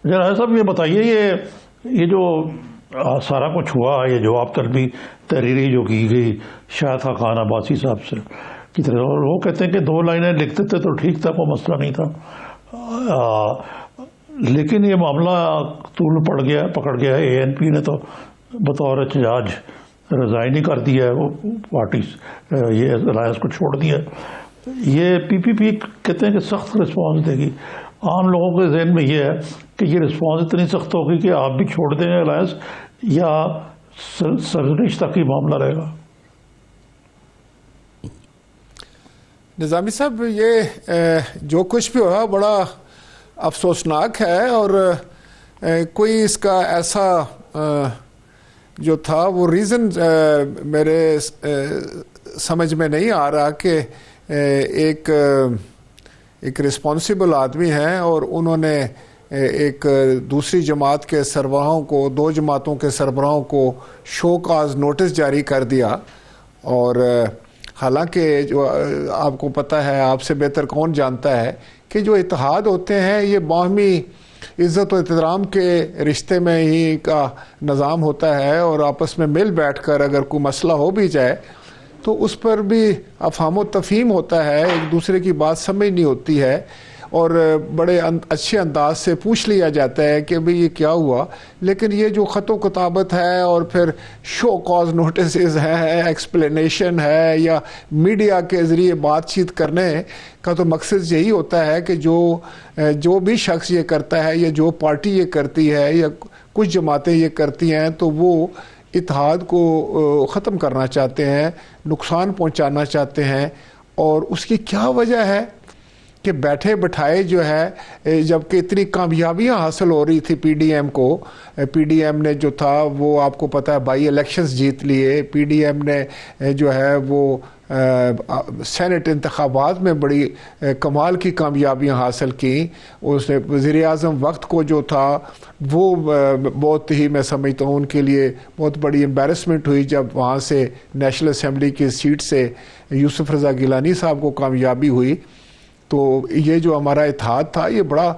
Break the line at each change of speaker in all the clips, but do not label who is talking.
جناب صاحب یہ بتائیے یہ جو سارا کچھ ہوا، یہ جواب طلبی تحریری جو کی گئی شاہد خاقان عباسی صاحب سے کی طرف، اور وہ کہتے ہیں کہ 2 لائنیں لکھتے تھے تو ٹھیک تھا، کوئی مسئلہ نہیں تھا، لیکن یہ معاملہ طول پکڑ گیا ہے، ANP نے تو بطور احتجاج ریزائن ہی کر دیا ہے، وہ پارٹی یہ الائنس کو چھوڑ دیا ہے۔ یہ PPP کہتے ہیں کہ سخت رسپانس دے گی، عام لوگوں کے ذہن میں یہ ہے کہ یہ رسپانس اتنی سخت ہوگی کہ آپ بھی چھوڑ دیں گے الائنس، یا سرزنش تک ہی معاملہ رہے گا؟
نظامی صاحب، یہ جو کچھ بھی ہوا بڑا افسوسناک ہے، اور کوئی اس کا ایسا جو تھا وہ ریزن میرے سمجھ میں نہیں آ رہا کہ ایک رسپانسیبل آدمی ہیں اور انہوں نے ایک دوسری جماعت کے سربراہوں کو، 2 جماعتوں کے سربراہوں کو شو کاز نوٹس جاری کر دیا، اور حالانکہ جو آپ کو پتہ ہے، آپ سے بہتر کون جانتا ہے کہ جو اتحاد ہوتے ہیں یہ باہمی عزت و احترام کے رشتے میں ہی کا نظام ہوتا ہے، اور آپس میں مل بیٹھ کر اگر کوئی مسئلہ ہو بھی جائے تو اس پر بھی افہام و تفہیم ہوتا ہے، ایک دوسرے کی بات سمجھنی ہوتی ہے، اور بڑے اچھے انداز سے پوچھ لیا جاتا ہے کہ بھئی یہ کیا ہوا۔ لیکن یہ جو خط و کتابت ہے اور پھر شو کاز نوٹسز ہے، ایکسپلینیشن ہے، یا میڈیا کے ذریعے بات چیت کرنے کا تو مقصد یہی ہوتا ہے کہ جو بھی شخص یہ کرتا ہے، یا جو پارٹی یہ کرتی ہے، یا کچھ جماعتیں یہ کرتی ہیں، تو وہ اتحاد کو ختم کرنا چاہتے ہیں، نقصان پہنچانا چاہتے ہیں۔ اور اس کی کیا وجہ ہے کہ بیٹھے بٹھائے جو ہے، جبکہ اتنی کامیابیاں حاصل ہو رہی تھی PDM کو، PDM نے جو تھا وہ آپ کو پتہ ہے بائی الیکشنز جیت لیے، PDM نے جو ہے وہ سینٹ انتخابات میں بڑی کمال کی کامیابیاں حاصل کی، اس نے وزیر اعظم وقت کو جو تھا وہ بہت ہی، میں سمجھتا ہوں ان کے لیے بہت بڑی امبیرسمنٹ ہوئی جب وہاں سے نیشنل اسمبلی کی سیٹ سے یوسف رضا گیلانی صاحب کو کامیابی ہوئی۔ تو یہ جو ہمارا اتحاد تھا یہ بڑا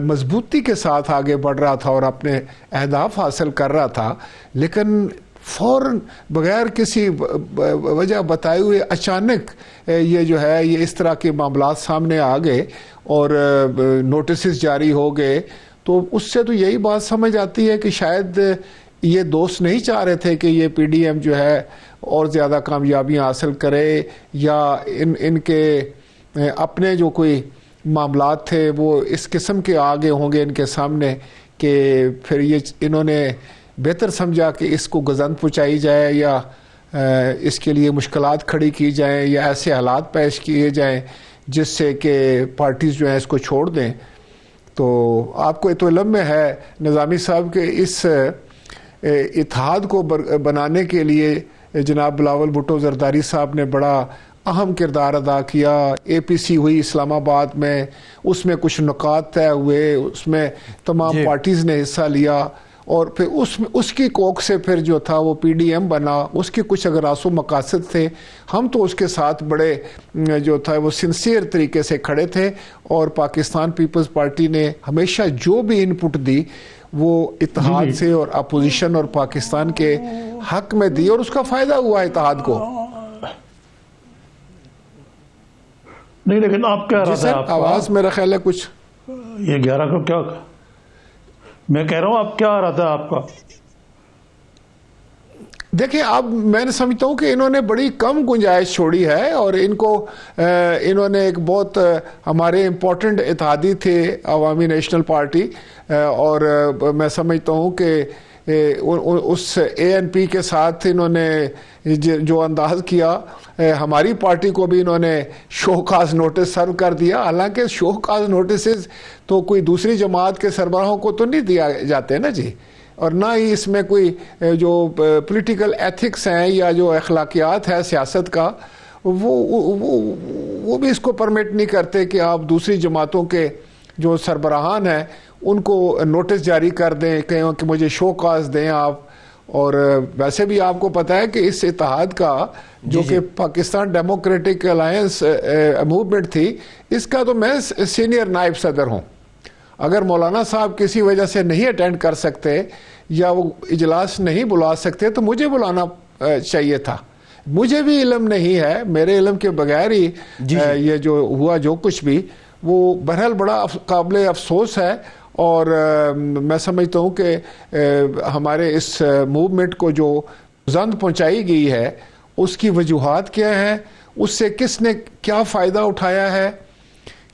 مضبوطی کے ساتھ آگے بڑھ رہا تھا اور اپنے اہداف حاصل کر رہا تھا، لیکن فوراً بغیر کسی وجہ بتائے ہوئے اچانک یہ جو ہے یہ اس طرح کے معاملات سامنے آ گئے اور نوٹسز جاری ہو گئے۔ تو اس سے تو یہی بات سمجھ آتی ہے کہ شاید یہ دوست نہیں چاہ رہے تھے کہ یہ PDM جو ہے اور زیادہ کامیابیاں حاصل کرے، یا ان کے اپنے جو کوئی معاملات تھے وہ اس قسم کے آگے ہوں گے ان کے سامنے کہ پھر یہ انہوں نے بہتر سمجھا کہ اس کو گزند پہنچائی جائے، یا اس کے لیے مشکلات کھڑی کی جائیں، یا ایسے حالات پیش کیے جائیں جس سے کہ پارٹیز جو ہیں اس کو چھوڑ دیں۔ تو آپ کو تو علم میں ہے نظامی صاحب کہ اس اتحاد کو بنانے کے لیے جناب بلاول بھٹو زرداری صاحب نے بڑا اہم کردار ادا کیا۔ APC ہوئی اسلام آباد میں، اس میں کچھ نکات طے ہوئے، اس میں تمام پارٹیز نے حصہ لیا، اور پھر اس کی کوک سے پھر جو تھا وہ PDM بنا، اس کے کچھ اگر آسو مقاصد تھے، ہم تو اس کے ساتھ بڑے جو تھا وہ سنسیئر طریقے سے کھڑے تھے، اور پاکستان پیپلز پارٹی نے ہمیشہ جو بھی ان پٹ دی وہ اتحاد سے اور اپوزیشن اور پاکستان کے حق میں دی، اور اس کا فائدہ ہوا اتحاد کو۔
نہیں لیکن آپ کیا رہا تھا؟
آواز میرا خیال ہے کچھ
یہ 11 کو کیا میں کہہ رہا ہوں، آپ کیا آ رہا تھا آپ کا؟
دیکھیں اب میں نے سمجھتا ہوں کہ انہوں نے بڑی کم گنجائش چھوڑی ہے، اور انہوں نے ایک بہت ہمارے امپورٹنٹ اتحادی تھے عوامی نیشنل پارٹی، اور میں سمجھتا ہوں کہ اس ANP کے ساتھ انہوں نے جو انداز کیا، ہماری پارٹی کو بھی انہوں نے شو کاز نوٹس سرو کر دیا، حالانکہ شو کاز نوٹسز تو کوئی دوسری جماعت کے سربراہوں کو تو نہیں دیا جاتے نا جی، اور نہ ہی اس میں کوئی جو پولیٹیکل ایتھکس ہیں یا جو اخلاقیات ہے سیاست کا وہ بھی اس کو پرمٹ نہیں کرتے کہ آپ دوسری جماعتوں کے جو سربراہان ہیں ان کو نوٹس جاری کر دیں کہ مجھے شو کاز دیں آپ۔ اور ویسے بھی آپ کو پتہ ہے کہ اس اتحاد کا جو کہ پاکستان ڈیموکریٹک الائنس موومنٹ تھی، اس کا تو میں سینئر نائب صدر ہوں۔ اگر مولانا صاحب کسی وجہ سے نہیں اٹینڈ کر سکتے یا وہ اجلاس نہیں بلا سکتے تو مجھے بلانا چاہیے تھا. مجھے بھی علم نہیں ہے, میرے علم کے بغیر ہی یہ جو ہوا جو کچھ بھی وہ بہرحال بڑا قابل افسوس ہے. اور میں سمجھتا ہوں کہ ہمارے اس موومنٹ کو جو زند پہنچائی گئی ہے اس کی وجوہات کیا ہیں, اس سے کس نے کیا فائدہ اٹھایا ہے,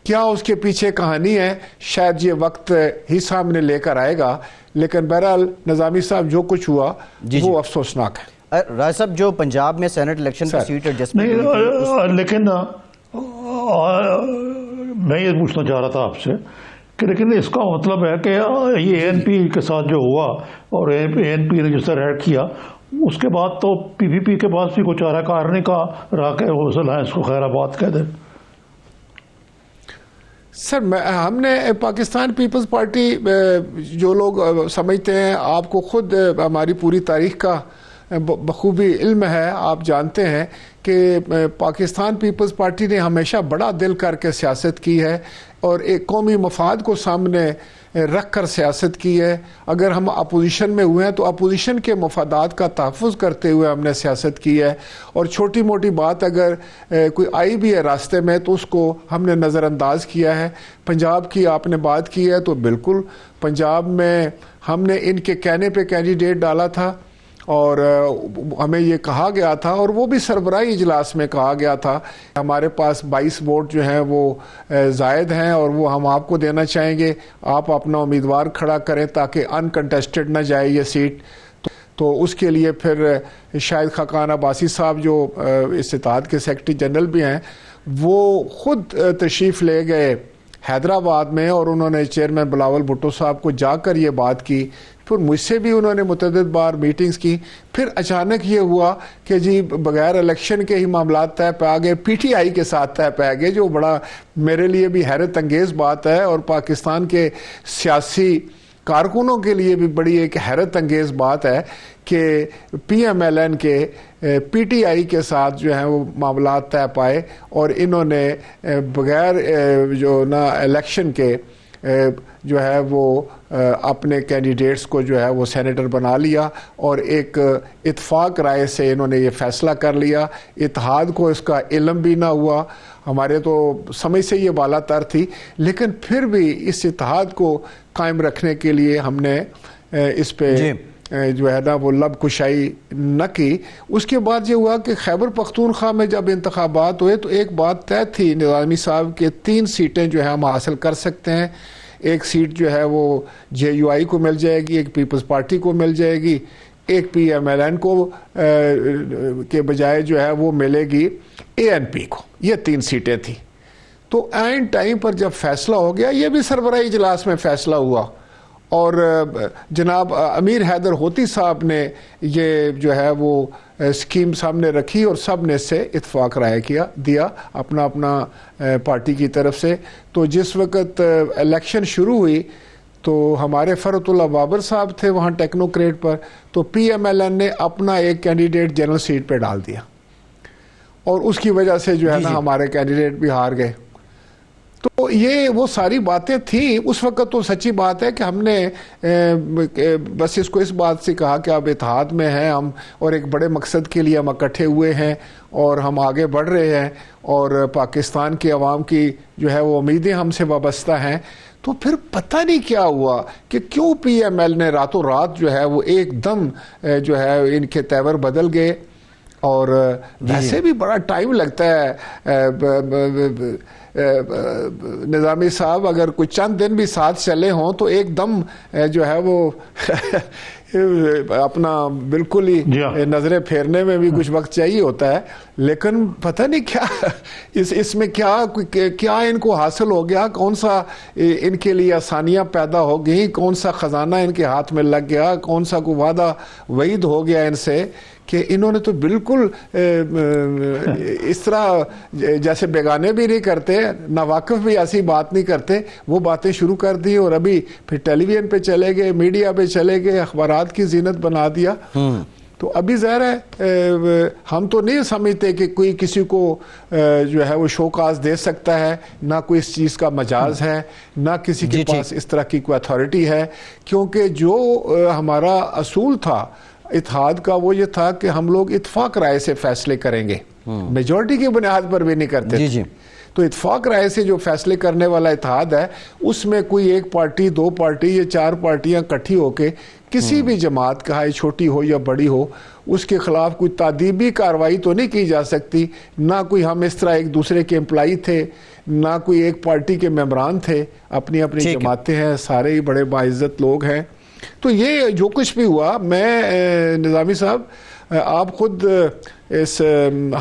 کیا اس کے پیچھے کہانی ہے, شاید یہ وقت ہی سامنے لے کر آئے گا. لیکن بہرحال نظامی صاحب جو کچھ ہوا وہ افسوسناک ہے.
راج صاحب جو پنجاب میں سینٹ الیکشن پر سیٹ ایڈجسٹمنٹ
نہیں, لیکن میں یہ پوچھنا چاہ رہا تھا آپ سے کہ لیکن اس کا مطلب ہے کہ یہ اے این پی کے ساتھ جو ہوا اور اے این پی نے جس طرح ایڈ کیا اس کے بعد تو پی پی پی کے پاس بھی کچھ چارہ کار نہیں کہا رہا کہ وہ الائنس کو خیر آباد کہہ دیں.
سر ہم نے پاکستان پیپلز پارٹی جو لوگ سمجھتے ہیں, آپ کو خود ہماری پوری تاریخ کا بخوبی علم ہے, آپ جانتے ہیں کہ پاکستان پیپلز پارٹی نے ہمیشہ بڑا دل کر کے سیاست کی ہے اور ایک قومی مفاد کو سامنے رکھ کر سیاست کی ہے. اگر ہم اپوزیشن میں ہوئے ہیں تو اپوزیشن کے مفادات کا تحفظ کرتے ہوئے ہم نے سیاست کی ہے, اور چھوٹی موٹی بات اگر کوئی آئی بھی ہے راستے میں تو اس کو ہم نے نظر انداز کیا ہے. پنجاب کی آپ نے بات کی ہے تو بالکل پنجاب میں ہم نے ان کے کہنے پہ کینڈیڈیٹ ڈالا تھا اور ہمیں یہ کہا گیا تھا, اور وہ بھی سربراہی اجلاس میں کہا گیا تھا, ہمارے پاس 22 ووٹ جو ہیں وہ زائد ہیں اور وہ ہم آپ کو دینا چاہیں گے, آپ اپنا امیدوار کھڑا کریں تاکہ انکنٹیسٹڈ نہ جائے یہ سیٹ. تو اس کے لیے پھر شاہد خاقان عباسی صاحب جو اس اتحاد کے سیکرٹری جنرل بھی ہیں وہ خود تشریف لے گئے حیدرآباد میں, اور انہوں نے چیئرمین بلاول بھٹو صاحب کو جا کر یہ بات کی. پھر مجھ سے بھی انہوں نے متعدد بار میٹنگز کی. پھر اچانک یہ ہوا کہ جی بغیر الیکشن کے ہی معاملات طے پا گئے, پی ٹی آئی کے ساتھ طے پا گئے, جو بڑا میرے لیے بھی حیرت انگیز بات ہے اور پاکستان کے سیاسی کارکنوں کے لیے بھی بڑی ایک حیرت انگیز بات ہے کہ پی ایم ایل این کے پی ٹی آئی کے ساتھ جو ہیں وہ معاملات طے پائے اور انہوں نے بغیر جو نا الیکشن کے جو ہے وہ اپنے کینڈیڈیٹس کو جو ہے وہ سینیٹر بنا لیا, اور ایک اتفاق رائے سے انہوں نے یہ فیصلہ کر لیا. اتحاد کو اس کا علم بھی نہ ہوا, ہمارے تو سمجھ سے یہ بالا تر تھی, لیکن پھر بھی اس اتحاد کو قائم رکھنے کے لیے ہم نے اس پہ جو ہے نا وہ لب کشائی نہ کی. اس کے بعد یہ ہوا کہ خیبر پختونخوا میں جب انتخابات ہوئے تو ایک بات طے تھی نظامی صاحب کے 3 سیٹیں جو ہیں ہم حاصل کر سکتے ہیں. ایک سیٹ جو ہے وہ جے یو آئی کو مل جائے گی, ایک پیپلز پارٹی کو مل جائے گی, ایک پی ایم ایل این کو کے بجائے جو ہے وہ ملے گی اے این پی کو. یہ 3 سیٹیں تھیں. تو عین ٹائم پر جب فیصلہ ہو گیا, یہ بھی سربراہی اجلاس میں فیصلہ ہوا اور جناب امیر حیدر ہوتی صاحب نے یہ جو ہے وہ اسکیم سامنے رکھی اور سب نے اس سے اتفاق رائے دیا اپنا پارٹی کی طرف سے. تو جس وقت الیکشن شروع ہوئی تو ہمارے فرحت اللہ بابر صاحب تھے وہاں ٹیکنوکریٹ پر, تو پی ایم ایل این نے اپنا ایک کینڈیڈیٹ جنرل سیٹ پہ ڈال دیا اور اس کی وجہ سے جو ہے نا ہمارے کینڈیڈیٹ بھی ہار گئے. تو یہ وہ ساری باتیں تھیں اس وقت. تو سچی بات ہے کہ ہم نے بس اس کو اس بات سے کہا کہ اب اتحاد میں ہیں ہم اور ایک بڑے مقصد کے لیے ہم اکٹھے ہوئے ہیں اور ہم آگے بڑھ رہے ہیں, اور پاکستان کی عوام کی جو ہے وہ امیدیں ہم سے وابستہ ہیں. تو پھر پتہ نہیں کیا ہوا کہ کیوں پی ایم ایل نے راتوں رات جو ہے وہ ایک دم جو ہے ان کے تیور بدل گئے, اور ویسے بھی بڑا ٹائم لگتا ہے نظامی صاحب, اگر کوئی چند دن بھی ساتھ چلے ہوں تو ایک دم جو ہے وہ اپنا بالکل ہی نظریں پھیرنے میں بھی کچھ وقت چاہیے ہوتا ہے. لیکن پتہ نہیں کیا اس میں کیا ان کو حاصل ہو گیا, کون سا ان کے لیے آسانیاں پیدا ہو گئیں, کون سا خزانہ ان کے ہاتھ میں لگ گیا, کون سا کوئی وعدہ وعید ہو گیا ان سے کہ انہوں نے تو بالکل اس طرح جیسے بیگانے بھی نہیں کرتے, ناواقف بھی ایسی بات نہیں کرتے, وہ باتیں شروع کر دی اور ابھی پھر ٹیلی ویژن پہ چلے گئے, میڈیا پہ چلے گئے, اخبارات کی زینت بنا دیا. تو ابھی ظاہر ہے ہم تو نہیں سمجھتے کہ کوئی کسی کو جو ہے وہ شوکاز دے سکتا ہے، نہ کوئی اس چیز کا مجاز ہے، نہ کسی کے پاس اس طرح کی کوئی اتھارٹی ہے، کیونکہ جو ہمارا اصول تھا اتحاد کا وہ یہ تھا کہ ہم لوگ اتفاق رائے سے فیصلے کریں گے، میجورٹی کی بنیاد پر بھی نہیں کرتے تھے۔ تو اتفاق رائے سے جو فیصلے کرنے والا اتحاد ہے، اس میں کوئی ایک پارٹی، دو پارٹی یا چار پارٹیاں اکٹھی ہو کے کسی بھی جماعت چاہے چھوٹی ہو یا بڑی ہو، اس کے خلاف کوئی تعدیبی کارروائی تو نہیں کی جا سکتی۔ نہ کوئی ہم اس طرح ایک دوسرے کے امپلائی تھے، نہ کوئی ایک پارٹی کے ممبران تھے، اپنی اپنی جماعتیں ہیں، سارے ہی بڑے باعزت لوگ ہیں۔ تو یہ جو کچھ بھی ہوا، میں نظامی صاحب آپ خود اس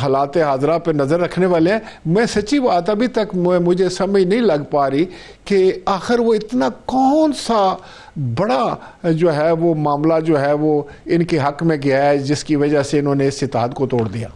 حالات حاضرہ پہ نظر رکھنے والے ہیں، میں سچی بات ابھی تک مجھے سمجھ نہیں لگ پا رہی کہ آخر وہ اتنا کون سا بڑا جو ہے وہ معاملہ جو ہے وہ ان کے حق میں گیا ہے جس کی وجہ سے انہوں نے اس اتحاد کو توڑ دیا۔